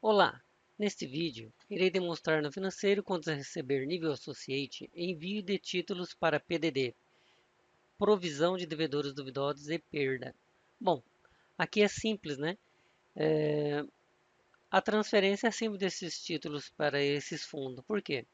Olá! Neste vídeo, irei demonstrar no financeiro quanto a receber nível Associate envio de títulos para PDD, provisão de devedores duvidosos e perda. Bom, aqui é simples, né? A transferência é simples desses títulos para esses fundos. Por quê?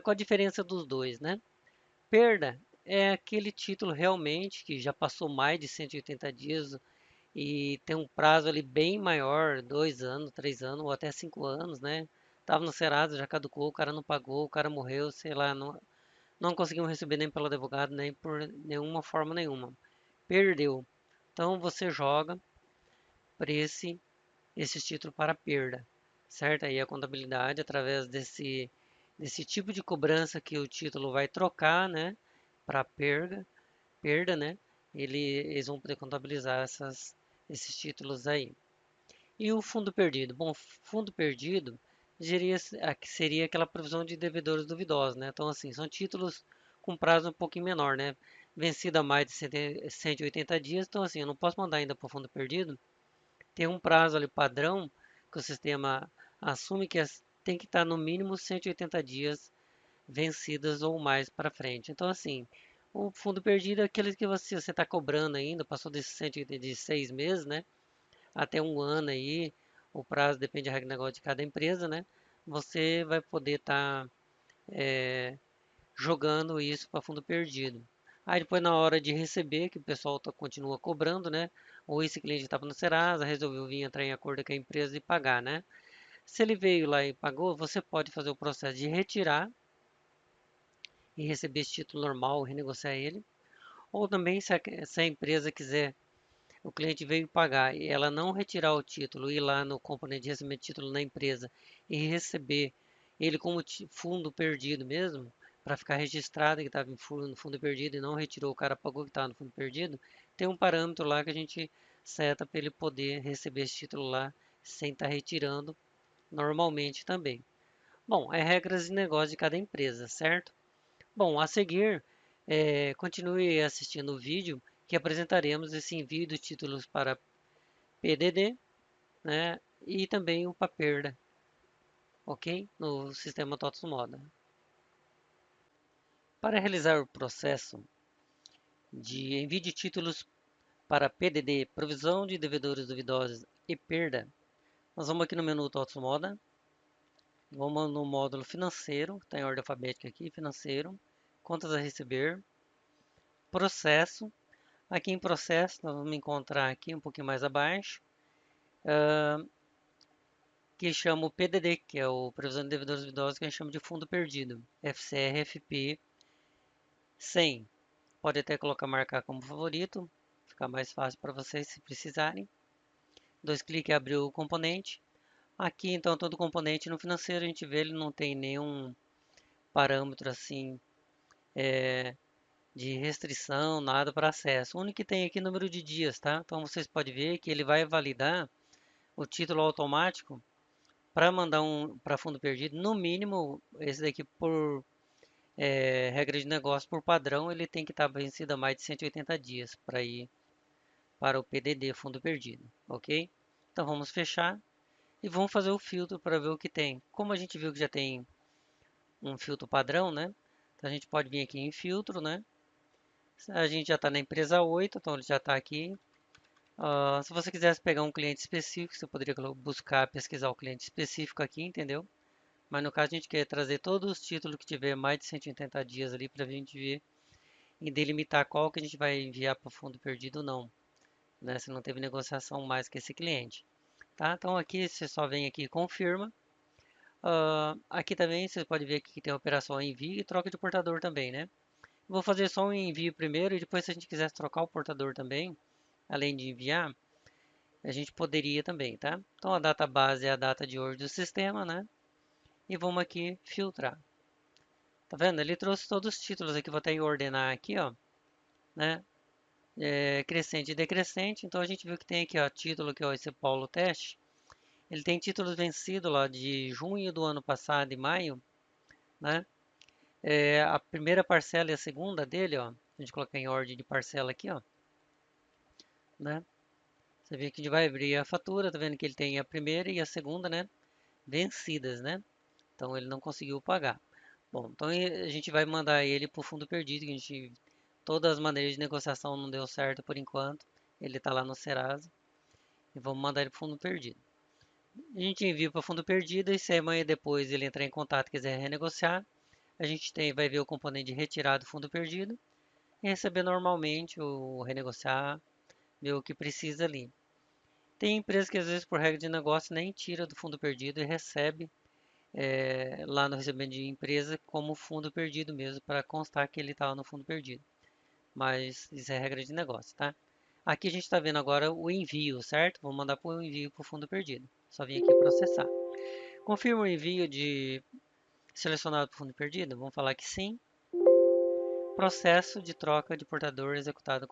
Qual a diferença dos dois, né? Perda é aquele título realmente que já passou mais de 180 dias e tem um prazo ali bem maior, 2 anos, 3 anos ou até 5 anos, né? Tava no Serasa, já caducou, o cara não pagou, o cara morreu, sei lá, não conseguimos receber nem pelo advogado, nem por nenhuma forma nenhuma. Perdeu. Então você joga para esse título para perda, certo? Aí a contabilidade, através desse tipo de cobrança que o título vai trocar, né, para perda, né? Eles vão poder contabilizar esses títulos aí. E o fundo perdido? Bom, fundo perdido seria aquela provisão de devedores duvidosos, né? Então, assim, são títulos com prazo um pouquinho menor, né? Vencido há mais de 180 dias, então, assim, eu não posso mandar ainda para o fundo perdido. Tem um prazo ali padrão que o sistema assume que tem que estar no mínimo 180 dias vencidas ou mais para frente. Então, assim, o fundo perdido é aquele que você está cobrando ainda, passou desses 106 meses, né? Até um ano aí, o prazo depende do negócio de cada empresa, né? Você vai poder estar jogando isso para fundo perdido. Aí depois na hora de receber, que o pessoal continua cobrando, né? Ou esse cliente estava no Serasa, resolveu vir entrar em acordo com a empresa e pagar, né? Se ele veio lá e pagou, você pode fazer o processo de retirar e receber esse título normal, renegociar ele. Ou também, se a empresa quiser, o cliente veio pagar e ela não retirar o título, ir lá no componente de recebimento de título na empresa e receber ele como fundo perdido mesmo, para ficar registrado que estava no fundo perdido e não retirou, o cara pagou que estava no fundo perdido, tem um parâmetro lá que a gente seta para ele poder receber esse título lá sem estar retirando normalmente também. Bom, é regras de negócio de cada empresa, certo? Bom, a seguir, continue assistindo o vídeo que apresentaremos esse envio de títulos para PDD, né, e também o para perda, ok? No sistema TOTS Moda. Para realizar o processo de envio de títulos para PDD, provisão de devedores duvidosos e perda, nós vamos aqui no menu TOTS Moda, vamos no módulo financeiro, está em ordem alfabética aqui, financeiro, contas a receber, processo. Aqui em processo, nós vamos encontrar aqui um pouquinho mais abaixo, que chama o PDD, que é o Previsão de Devedores Duvidosos, que a gente chama de Fundo Perdido, FCRFP 100. Pode até colocar, marcar como favorito, ficar mais fácil para vocês se precisarem. Dois cliques e abriu o componente. Aqui então todo componente no financeiro a gente vê ele não tem nenhum parâmetro assim de restrição, nada para acesso. O único que tem aqui é o número de dias, tá? Então vocês podem ver que ele vai validar o título automático para mandar para fundo perdido, no mínimo, esse daqui por regra de negócio, por padrão, ele tem que estar vencido há mais de 180 dias para ir para o PDD, fundo perdido, ok? Então vamos fechar e vamos fazer o filtro para ver o que tem. Como a gente viu que já tem um filtro padrão, né? Então a gente pode vir aqui em filtro, né? A gente já está na empresa 8, então ele já está aqui. Se você quisesse pegar um cliente específico, você poderia buscar, pesquisar o cliente específico aqui, entendeu? Mas no caso a gente quer trazer todos os títulos que tiver mais de 180 dias ali para a gente ver e delimitar qual que a gente vai enviar para o fundo perdido ou não, né? Se não teve negociação mais com esse cliente, tá? Então aqui você só vem aqui e confirma. Aqui também você pode ver aqui que tem a operação envio e troca de portador também, né? Vou fazer só um envio primeiro e depois se a gente quisesse trocar o portador também, além de enviar, a gente poderia também, tá? Então a data base é a data de hoje do sistema, né? E vamos aqui filtrar. Tá vendo? Ele trouxe todos os títulos aqui, vou até ordenar aqui, ó, né? Crescente e decrescente, então a gente viu que tem aqui, ó, título que é esse Paulo Teste. Ele tem títulos vencidos lá de junho do ano passado e maio, né? A primeira parcela e a segunda dele, ó, a gente colocar em ordem de parcela aqui, ó, né? Você vê que a gente vai abrir a fatura, tá vendo que ele tem a primeira e a segunda, né, vencidas, né? Então ele não conseguiu pagar. Bom, então a gente vai mandar ele para o fundo perdido, que a gente, todas as maneiras de negociação não deu certo por enquanto. Ele está lá no Serasa e vamos mandar ele para o fundo perdido. A gente envia para o fundo perdido e se amanhã depois ele entrar em contato e quiser renegociar, a gente vai ver o componente de retirada do fundo perdido e receber normalmente o renegociar, ver o que precisa ali. Tem empresas que às vezes por regra de negócio nem tira do fundo perdido e recebe lá no recebimento de empresa como fundo perdido mesmo, para constar que ele estava no fundo perdido. Mas isso é regra de negócio, tá? Aqui a gente está vendo agora o envio, certo? Vou mandar para o envio para o fundo perdido. Só vim aqui processar. Confirma o envio de selecionado para o fundo perdido? Vamos falar que sim. Processo de troca de portador executado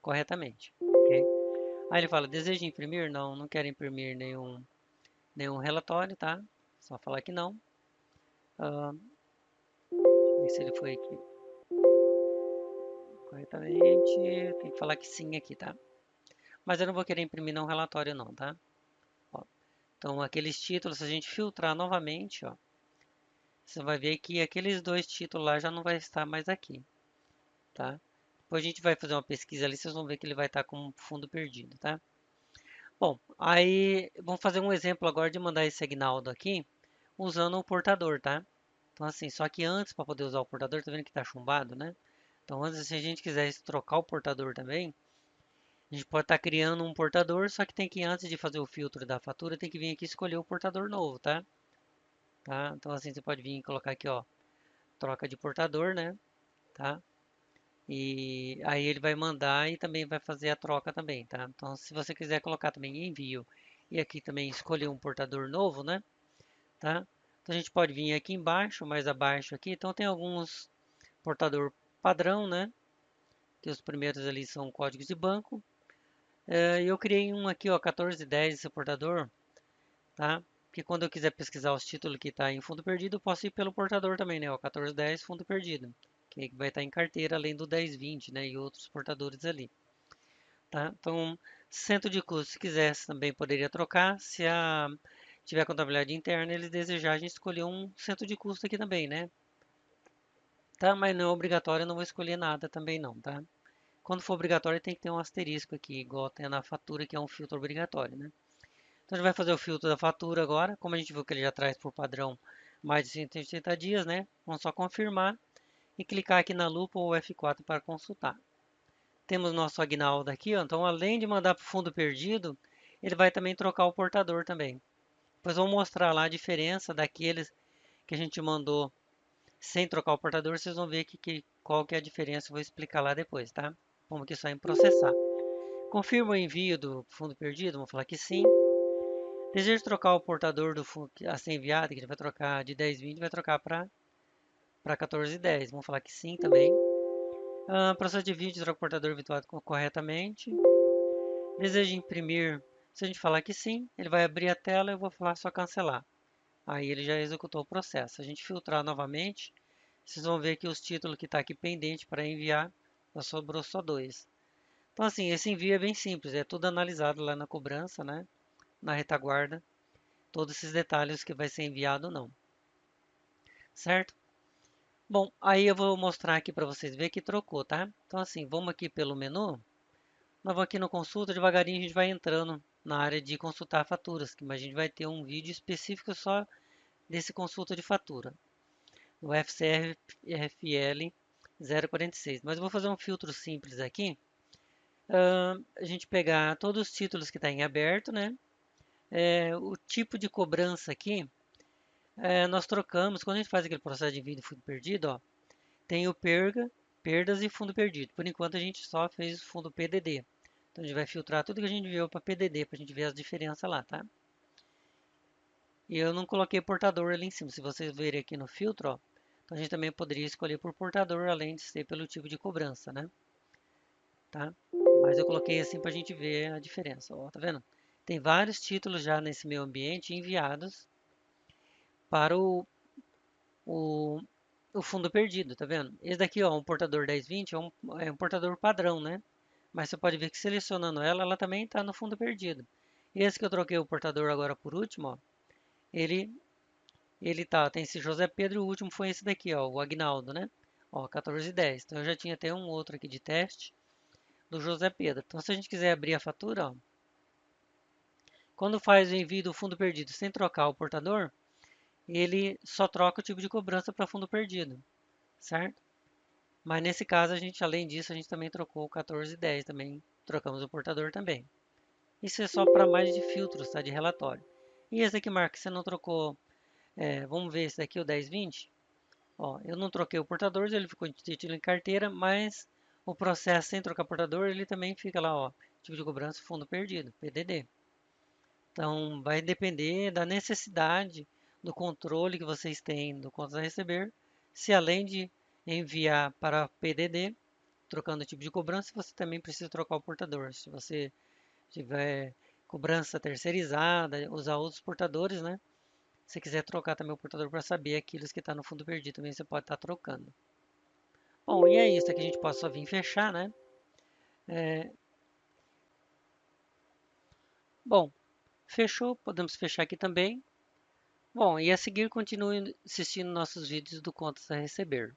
corretamente. Ok? Aí ele fala, deseja imprimir? Não, não quero imprimir nenhum relatório, tá? Só falar que não. Ah, deixa eu ver se ele foi aqui corretamente. Tem que falar que sim aqui, tá? Mas eu não vou querer imprimir não relatório não, tá? Ó, então aqueles títulos, se a gente filtrar novamente, ó, você vai ver que aqueles dois títulos lá já não vai estar mais aqui, tá? Depois a gente vai fazer uma pesquisa ali, vocês vão ver que ele vai estar com fundo perdido, tá? Bom, aí vamos fazer um exemplo agora de mandar esse Agnaldo aqui usando o portador, tá? Então assim, só que antes para poder usar o portador, tá vendo que tá chumbado, né? Então antes, se a gente quisesse trocar o portador também, a gente pode estar criando um portador, só que tem que, antes de fazer o filtro da fatura, tem que vir aqui escolher o portador novo, tá? Tá? Então assim, você pode vir e colocar aqui, ó, troca de portador, né? Tá? E aí ele vai mandar e também vai fazer a troca também, tá? Então se você quiser colocar também envio e aqui também escolher um portador novo, né? Tá? Então a gente pode vir aqui embaixo, mais abaixo aqui. Então tem alguns portador padrão, né? Que os primeiros ali são códigos de banco. Eu criei um aqui, ó, 1410 esse portador, tá? Porque quando eu quiser pesquisar os títulos que está em fundo perdido, eu posso ir pelo portador também, né? O 1410 fundo perdido, que vai estar em carteira além do 1020, né? E outros portadores ali, tá? Então, centro de custo, se quisesse também poderia trocar. Se tiver contabilidade interna, eles desejarem escolher um centro de custo aqui também, né? Tá? Mas não é obrigatório, eu não vou escolher nada também não, tá? Quando for obrigatório, tem que ter um asterisco aqui, igual tem na fatura, que é um filtro obrigatório, né? Então a gente vai fazer o filtro da fatura agora. Como a gente viu que ele já traz por padrão mais de 180 dias, né? Vamos só confirmar e clicar aqui na lupa ou F4 para consultar. Temos nosso Agnaldo aqui, ó. Então além de mandar para o fundo perdido, ele vai também trocar o portador também. Depois vou mostrar lá a diferença daqueles que a gente mandou sem trocar o portador. Vocês vão ver qual que é a diferença. Eu vou explicar lá depois, tá? Vamos aqui só em processar. Confirma o envio do fundo perdido. Vamos falar que sim. Deseja trocar o portador a ser enviado, que ele vai trocar de 1020, vai trocar para 1410. Vamos falar que sim também. Processo de vídeo, troca o portador habituado corretamente. Deseja imprimir, se a gente falar que sim, ele vai abrir a tela e eu vou falar só cancelar. Aí ele já executou o processo. Se a gente filtrar novamente, vocês vão ver que os títulos que está aqui pendente para enviar, já sobrou só dois. Então assim, esse envio é bem simples, é tudo analisado lá na cobrança, né? Na retaguarda, todos esses detalhes que vai ser enviado ou não. Certo? Bom, aí eu vou mostrar aqui para vocês verem que trocou, tá? Então assim, vamos aqui pelo menu. Nós vamos aqui no consulta, devagarinho a gente vai entrando na área de consultar faturas, que a gente vai ter um vídeo específico só desse consulta de fatura, o FCRFL 046. Mas eu vou fazer um filtro simples aqui. A gente pegar todos os títulos que está em aberto, né? O tipo de cobrança aqui, nós trocamos, quando a gente faz aquele processo de envio de fundo perdido, ó, tem o perdas e fundo perdido. Por enquanto a gente só fez o fundo PDD. Então a gente vai filtrar tudo que a gente viu para PDD, para a gente ver as diferenças lá, tá? E eu não coloquei portador ali em cima. Se vocês verem aqui no filtro, ó, então a gente também poderia escolher por portador, além de ser pelo tipo de cobrança, né? Tá? Mas eu coloquei assim para a gente ver a diferença. Ó, tá vendo? Tem vários títulos já nesse meu ambiente enviados para o, o fundo perdido, tá vendo? Esse daqui, ó, um portador 1020 é um portador padrão, né? mas você pode ver que selecionando ela, ela também está no fundo perdido. Esse que eu troquei o portador agora por último, ó, ele, tem esse José Pedro e o último foi esse daqui, ó, o Agnaldo, né? Ó, 1410. Então eu já tinha até um outro aqui de teste do José Pedro. Então se a gente quiser abrir a fatura, ó, quando faz o envio do fundo perdido sem trocar o portador, ele só troca o tipo de cobrança para fundo perdido, certo? Mas nesse caso, a gente, além disso, a gente também trocou o 1410, também trocamos o portador também. Isso é só para mais de filtros, tá? De relatório. E esse aqui, Marcos, você não trocou, vamos ver esse daqui, o 1020. Ó, eu não troquei o portador, ele ficou em título em carteira, mas o processo sem trocar portador, ele também fica lá, ó, tipo de cobrança, fundo perdido, PDD. Então, vai depender da necessidade do controle que vocês têm do contas a receber, se além de enviar para PDD, trocando o tipo de cobrança, você também precisa trocar o portador. Se você tiver cobrança terceirizada, usar outros portadores, né? Se quiser trocar também o portador para saber aquilo que está no fundo perdido, também você pode estar trocando. Bom, e é isso aqui a gente pode só vir fechar, né? É, bom, fechou, podemos fechar aqui também. Bom, e a seguir continue assistindo nossos vídeos do Contas a Receber.